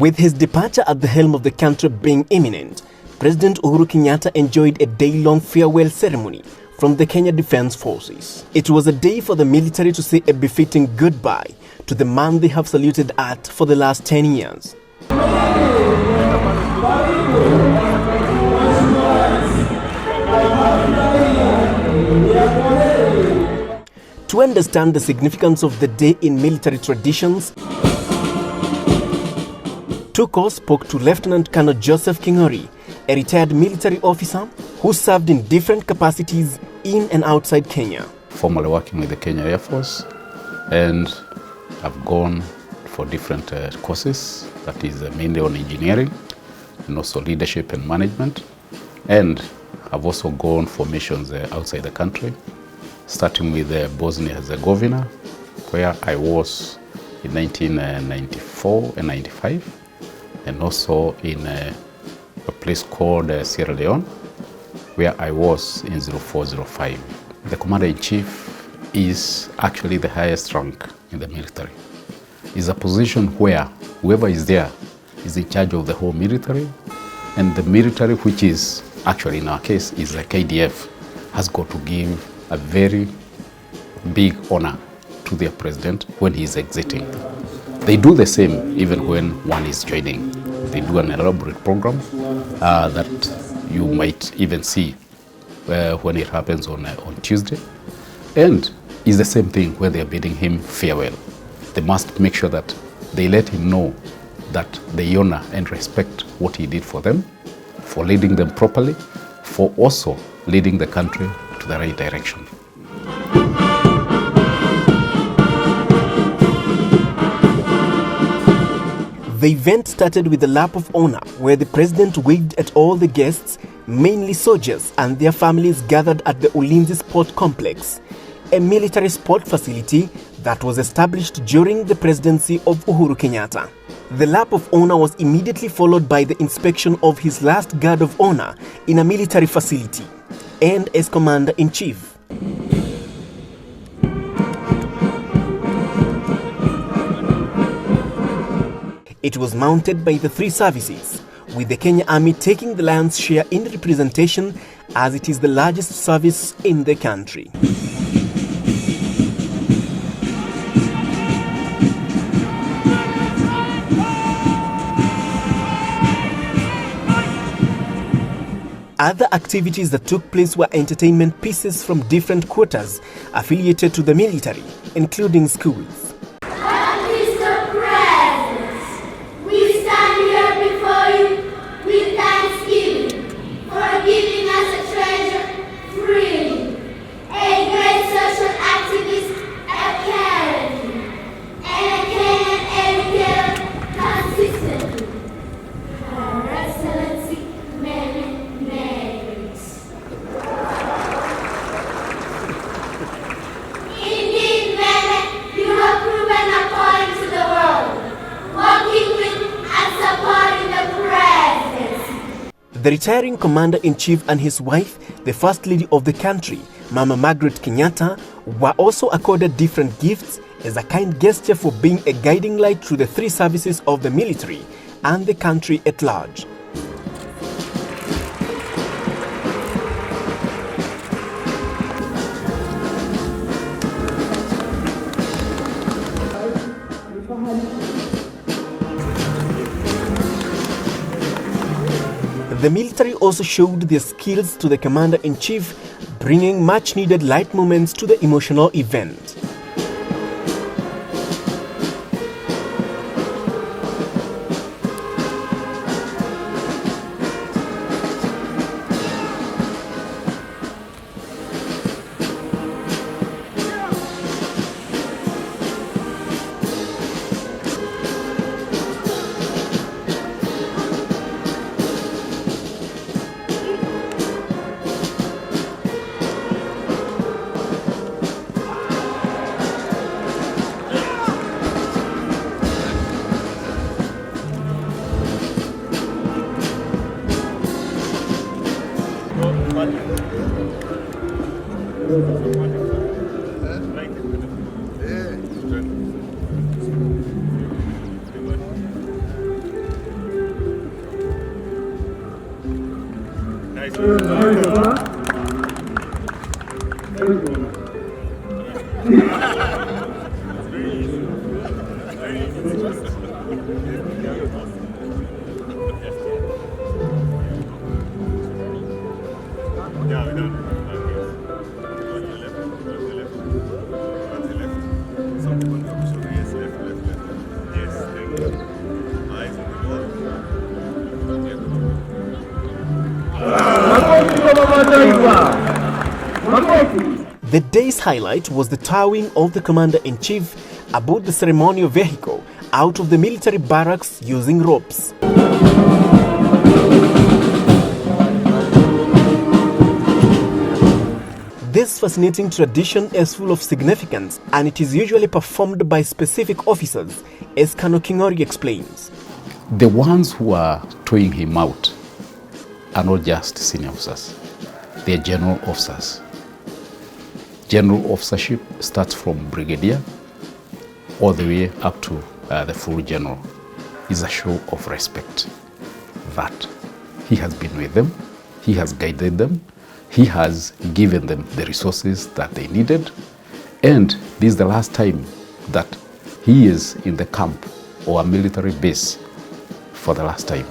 With his departure at the helm of the country being imminent, President Uhuru Kenyatta enjoyed a day-long farewell ceremony from the Kenya Defence Forces. It was a day for the military to say a befitting goodbye to the man they have saluted at for the last 10 years. To understand the significance of the day in military traditions, Tuko spoke to Lieutenant Colonel Joseph Kingori, a retired military officer who served in different capacities in and outside Kenya. Formerly working with the Kenya Air Force, and I've gone for different courses, that is mainly on engineering and also leadership and management. And I've also gone for missions outside the country, starting with Bosnia-Herzegovina, where I was in 1994 and 95. And also in a place called Sierra Leone, where I was in 0405. The Commander-in-Chief is actually the highest rank in the military. It's a position where whoever is there is in charge of the whole military, and the military, which is actually in our case is the KDF, has got to give a very big honor to their president when he is exiting. They do the same even when one is joining. They do an elaborate program that you might even see when it happens on Tuesday. And it's the same thing when they are bidding him farewell. They must make sure that they let him know that they honor and respect what he did for them, for leading them properly, for also leading the country to the right direction. The event started with a lap of honor where the president waved at all the guests, mainly soldiers and their families gathered at the Ulinzi Sport Complex, a military sport facility that was established during the presidency of Uhuru Kenyatta. The lap of honor was immediately followed by the inspection of his last guard of honor in a military facility and as Commander-in-Chief. It was mounted by the three services, with the Kenya Army taking the lion's share in representation as it is the largest service in the country. Other activities that took place were entertainment pieces from different quarters affiliated to the military, including schools. The retiring Commander-in-Chief and his wife, the First Lady of the country, Mama Margaret Kenyatta, were also accorded different gifts as a kind gesture for being a guiding light to the three services of the military and the country at large. The military also showed their skills to the Commander-in-Chief, bringing much-needed light moments to the emotional event. The day's highlight was the towing of the Commander-in-Chief aboard the ceremonial vehicle out of the military barracks using ropes. This fascinating tradition is full of significance, and it is usually performed by specific officers, as Colonel Kingori explains. The ones who are towing him out are not just senior officers, they are general officers. General officership starts from brigadier all the way up to the full general. It's a show of respect that he has been with them, he has guided them, he has given them the resources that they needed, and this is the last time that he is in the camp or a military base for the last time.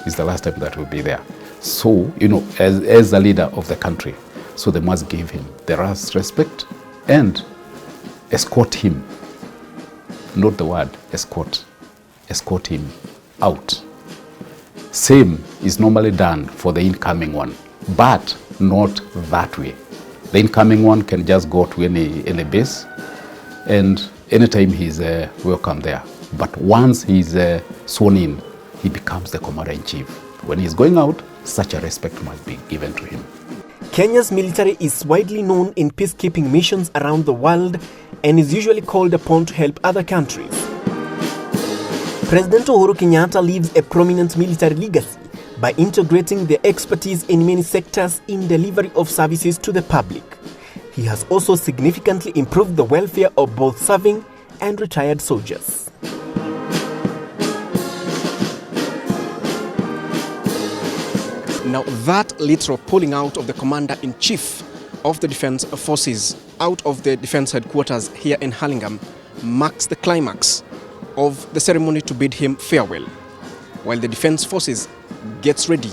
It's the last time that he'll be there. So, you know, as the leader of the country, so they must give him the respect and escort him, not the word escort him out. Same is normally done for the incoming one, but not that way. The incoming one can just go to any base, and anytime he's welcome there. But once he's sworn in, he becomes the Commander-in-Chief. When he's going out, such a respect must be given to him. Kenya's military is widely known in peacekeeping missions around the world and is usually called upon to help other countries. President Uhuru Kenyatta leaves a prominent military legacy by integrating their expertise in many sectors in delivery of services to the public. He has also significantly improved the welfare of both serving and retired soldiers. Now, that literal pulling out of the Commander-in-Chief of the Defense Forces out of the Defense Headquarters here in Hurlingham marks the climax of the ceremony to bid him farewell, while the Defense Forces gets ready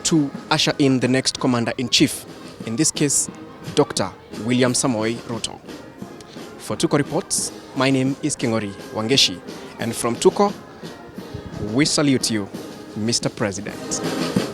to usher in the next Commander-in-Chief, in this case, Dr. William Samoei Ruto. For Tuko Reports, my name is Kingori Wangechi, and from Tuko, we salute you, Mr. President.